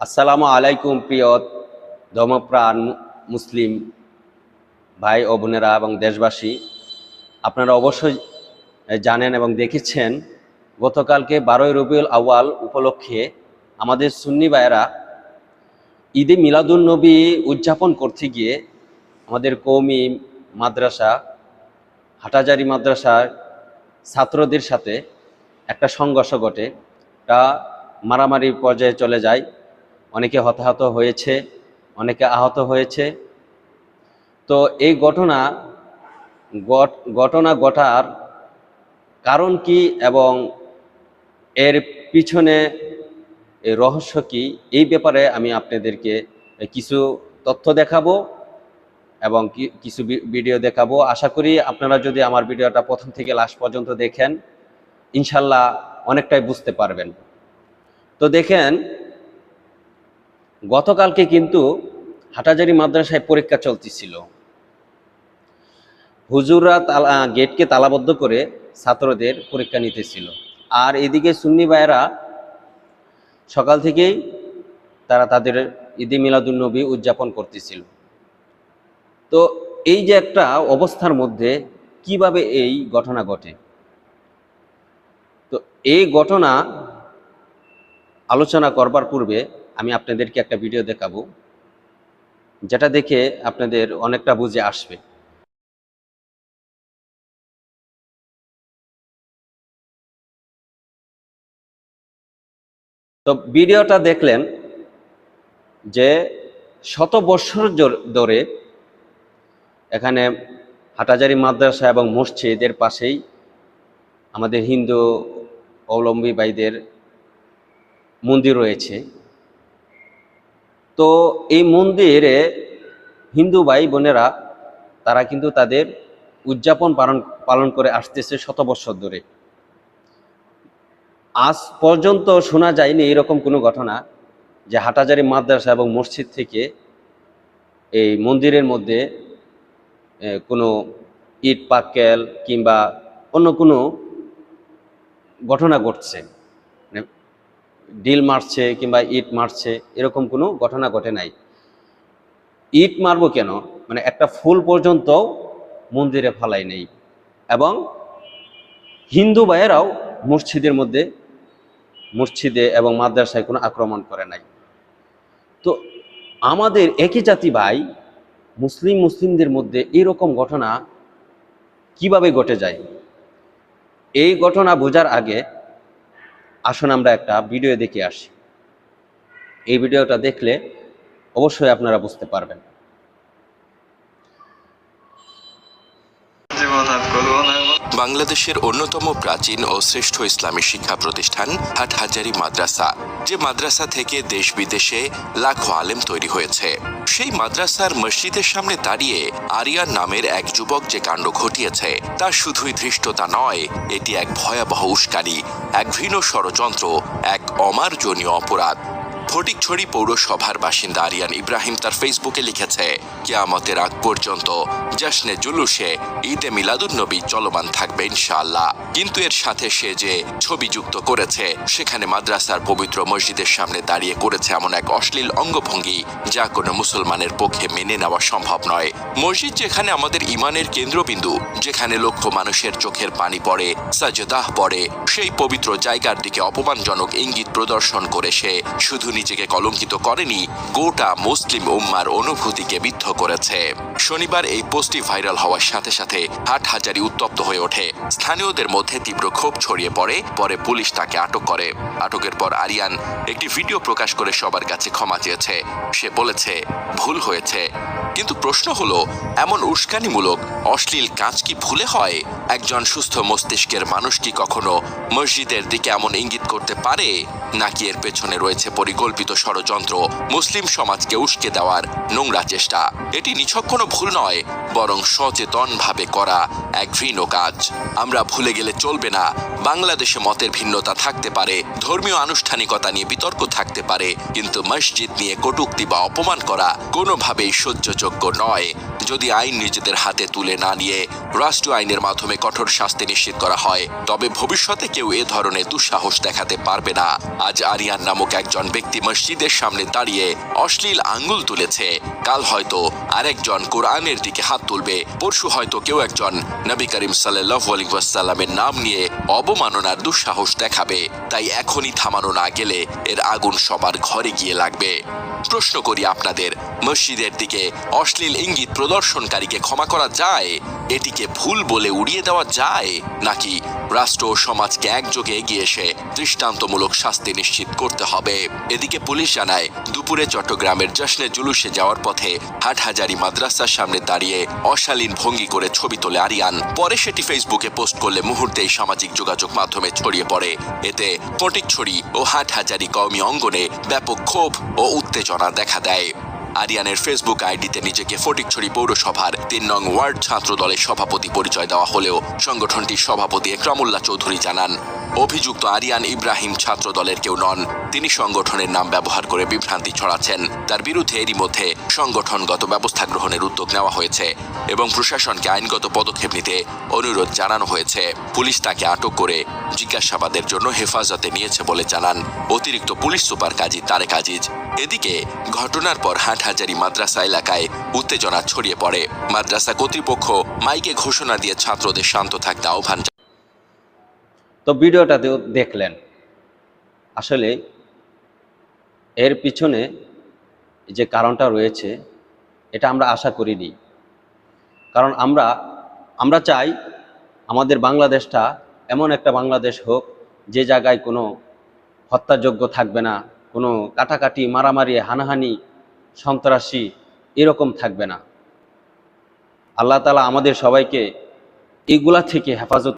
আসসালামু আলাইকুম প্রিয় ধর্মপ্রাণ মুসলিম ভাই ও বোনেরা এবং দেশবাসী, আপনারা অবশ্যই জানেন এবং দেখেছেন গতকালকে 12ই রবিউল আউয়াল উপলক্ষে আমাদের সুন্নি ভাইয়েরা ঈদে মিলাদুন্নবী উদযাপন করতে গিয়ে আমাদের কওমি মাদ্রাসা হাটাজারি মাদ্রাসার ছাত্রদের সাথে একটা সংঘর্ষ ঘটে। তা মারামারি পর্যায়ে চলে যায়, অনেকে হতাহত হয়েছে, অনেকে আহত হয়েছে। তো এই ঘটনা ঘটার কারণ কি এবং এর পিছনে এই রহস্য কি, এই ব্যাপারে আমি আপনাদেরকে কিছু তথ্য দেখাবো এবং কিছু ভিডিও দেখাবো। আশা করি আপনারা যদি আমার ভিডিওটা প্রথম থেকে লাস্ট পর্যন্ত দেখেন, ইনশাল্লাহ অনেকটাই বুঝতে পারবেন। তো দেখেন, গতকালকে কিন্তু হাটাজারি মাদ্রাসায় পরীক্ষা চলতেছিল। হুজুররা গেটকে তালাবদ্ধ করে ছাত্রদের পরীক্ষা নিতেছিল, আর এদিকে সুন্নি ভাইয়েরা সকাল থেকেই তারা তাদের ঈদে মিলাদুন্নবী উদযাপন করতেছিল। তো এই যে একটা অবস্থার মধ্যে কিভাবে এই ঘটনা ঘটে, তো এই ঘটনা আলোচনা করবার পূর্বে আমি আপনাদেরকে একটা ভিডিও দেখাবো, যেটা দেখে আপনাদের অনেকটা বুঝে আসবে। তো ভিডিওটা দেখলেন যে শত বৎসর ধরে এখানে হাটাজারি মাদ্রাসা এবং মসজিদের পাশেই আমাদের হিন্দু অবলম্বী ভাইদের মন্দির রয়েছে। তো এই মন্দিরে হিন্দু ভাই বোনেরা তারা কিন্তু তাদের উদযাপন পালন করে আসতেছে শত বৎসর ধরে। আজ পর্যন্ত শোনা যায়নি এরকম কোনো ঘটনা যে হাটাজারি মাদ্রাসা এবং মসজিদ থেকে এই মন্দিরের মধ্যে কোনো ইট পাক্কেল কিংবা অন্য কোনো ঘটনা ঘটছে, মানে ডিল মারছে কিংবা ইট মারছে, এরকম কোনো ঘটনা ঘটে নাই। ইট মারবো কেন, মানে একটা ফুল পর্যন্ত মন্দিরে ফালাই নেই, এবং হিন্দু ভাইয়েরাও মসজিদে এবং মাদ্রাসায় কোনো আক্রমণ করে নাই। তো আমাদের একই জাতি ভাই মুসলিমদের মধ্যে এরকম ঘটনা কিভাবে ঘটে যায়, এই ঘটনা বোঝার আগে আসুন আমরা একটা ভিডিও দেখে আসি। এই ভিডিওটা দেখলে অবশ্যই আপনারা বুঝতে পারবেন। বাংলাদেশের অন্যতম প্রাচীন ও শ্রেষ্ঠ ইসলামী শিক্ষা প্রতিষ্ঠান হাটহাজারী মাদ্রাসা, যে মাদ্রাসা থেকে দেশ বিদেশে লাখো আলেম তৈরি হয়েছে, সেই মাদ্রাসার মসজিদের সামনে দাঁড়িয়ে আরিয়ান নামের এক যুবক যে কাণ্ড ঘটিয়েছে তা শুধুই ধৃষ্টতা নয়, এটি এক ভয়াবহ উস্কানি, এক ঘৃণ্য ষড়যন্ত্র, এক অমার্জনীয় অপরাধ। ফটিকছড়ি পৌরসভার বাসিন্দা আরিয়ান ইব্রাহিম তার ফেসবুকে লিখেছে, কিয়ামতের আগ পর্যন্ত জশ্নে জুলুসে ঈদে মিলাদুন্নবী চলমান থাকবে ইনশাআল্লাহ। কিন্তু এর সাথে সে যে ছবি যুক্ত করেছে, সেখানে মাদ্রাসার পবিত্র মসজিদের সামনে দাঁড়িয়ে করেছে এমন এক অশ্লীল অঙ্গভঙ্গি যা কোনো মুসলমানের পক্ষে মেনে নেওয়া সম্ভব নয়। মসজিদ যেখানে আমাদের ইমানের কেন্দ্রবিন্দু, যেখানে লক্ষ মানুষের চোখের পানি পড়ে, সাজদাহ পড়ে, সেই পবিত্র জায়গার দিকে অপমানজনক ইঙ্গিত প্রদর্শন করে সে শুধু নিজেকে কলঙ্কিত করেনি, গোটা মুসলিম উম্মার অনুভূতিকে বিদ্ধ করেছে। শনিবার এই পোস্টটি ভাইরাল হওয়ার সাথে সাথে হাটহাজারী উত্তপ্ত হয়ে ওঠে। স্থানীয়দের মধ্যে তীব্র ক্ষোভ ছড়িয়ে পড়ে। পরে পুলিশ তাকে আটক করে। আটকের পর আরিয়ান একটি ভিডিও প্রকাশ করে সবার কাছে ক্ষমা চেয়েছে। সে বলেছে, ভুল হয়েছে। কিন্তু প্রশ্ন হলো, এমন উস্কানিমূলক অশ্লীল কাজ কি ভুলে হয়? একজন সুস্থ মস্তিষ্কের মানুষ কি কখনো মসজিদের দিকে এমন ইঙ্গিত করতে পারে, নাকি এর পেছনে রয়েছে পরিকল্পিত ষড়যন্ত্র, মুসলিম সমাজকে উস্কে দেওয়ার নোংরা চেষ্টা? এটি নিছক কোনো ভুল নয়, বরং সচেতনভাবে করা এক ঘৃণ্য কাজ। আমরা ভুলে গেলে চলবে না, বাংলাদেশে মতের ভিন্নতা থাকতে পারে, ধর্মীয় আনুষ্ঠানিকতা নিয়ে বিতর্ক থাকতে পারে, কিন্তু মসজিদ নিয়ে কটূক্তি বা অপমান করা কোনোভাবেই সহ্যযোগ্য নয়। যদি আইন নিজেদের হাতে তুলে না নিয়ে রাষ্ট্রীয় আইনের মাধ্যমে কঠোর শাস্তি নিশ্চিত করা হয়, তবে ভবিষ্যতে কেউ এ ধরনের দুঃসাহস দেখাতে পারবে না। আজ আরিয়ান নামক একজন ব্যক্তি মসজিদের সামনে দাঁড়িয়ে অশ্লীল আঙ্গুল তুলেছে, কাল হয়তো আরেকজন কোরআনের দিকে হাত তুলবে, পরশু হয়তো কেউ একজন নবী করিম সাল্লাল্লাহু আলাইহি ওয়াসাল্লামের নাম নিয়ে অবমাননার দুঃসাহস দেখাবে। তাই এখনই থামানো না গেলে এর আগুন সবার ঘরে গিয়ে লাগবে। প্রশ্ন করি আপনাদের, মসজিদের দিকে অশ্লীল ইঙ্গিত প্রদর্শনকারীকে ক্ষমা করা যায়? এটিকে ভুল বলে উড়িয়ে দেওয়া যায়, নাকি রাষ্ট্র ও সমাজকে একযোগে এগিয়ে এসে দৃষ্টান্তমূলক শাস্তি নিশ্চিত করতে হবে? এদিকে পুলিশ জানায়, দুপুরে চট্টগ্রামের জশ্নে জুলুসে যাওয়ার পথে হাটহাজারী মাদ্রাসার সামনে দাঁড়িয়ে অশালীন ভঙ্গি করে ছবি তোলে আরিয়ান। পরে সেটি ফেসবুকে পোস্ট করলে মুহূর্তেই সামাজিক যোগাযোগ মাধ্যমে ছড়িয়ে পড়ে। এতে ফটিকছড়ি ও হাটহাজারী কওমি অঙ্গনে ব্যাপক ক্ষোভ ও উত্তেজনা দেখা দেয়। আরিয়ানের ফেসবুক আইডিতে নিজেকে ফটিকছড়ি পৌরসভার ৩ নং ওয়ার্ড ছাত্র দলের সভাপতি পরিচয় দেওয়া হলেও সংগঠনটির সভাপতি একরামুল্লাহ চৌধুরী জানান, অভিযুক্ত আরিয়ান ইব্রাহিম ছাত্র দলের কেউ নন। তিনি সংগঠনের নাম ব্যবহার করে বিভ্রান্তি ছড়াচ্ছেন। তার বিরুদ্ধে এরই মধ্যে সংগঠনগত ব্যবস্থা গ্রহণের উদ্যোগ নেওয়া হয়েছে এবং প্রশাসনকে আইনগত পদক্ষেপ নিতে অনুরোধ জানানো হয়েছে। পুলিশ তাকে আটক করে জিজ্ঞাসাবাদের জন্য হেফাজতে নিয়েছে বলে জানান অতিরিক্ত পুলিশ সুপার কাজী তারেক আজিজ। এদিকে ঘটনার পর হাটহাজারী মাদ্রাসা এলাকায় উত্তেজনা ছড়িয়ে পড়ে। মাদ্রাসা কর্তৃপক্ষ মাইকে ঘোষণা দিয়ে ছাত্রদের শান্ত থাকতে আহ্বান। তো ভিডিওটাতেও দেখলেন, আসলে এর পিছনে যে কারণটা রয়েছে এটা আমরা আশা করিনি। কারণ আমরা চাই আমাদের বাংলাদেশটা এমন একটা বাংলাদেশ হোক যে জায়গায় কোনো হত্যাযোগ্য থাকবে না, কোনো কাটাকাটি, মারামারি, হানাহানি, সন্ত্রাসী এরকম থাকবে না। আল্লাহ তাআলা আমাদের সবাইকে এগুলা থেকে হেফাজত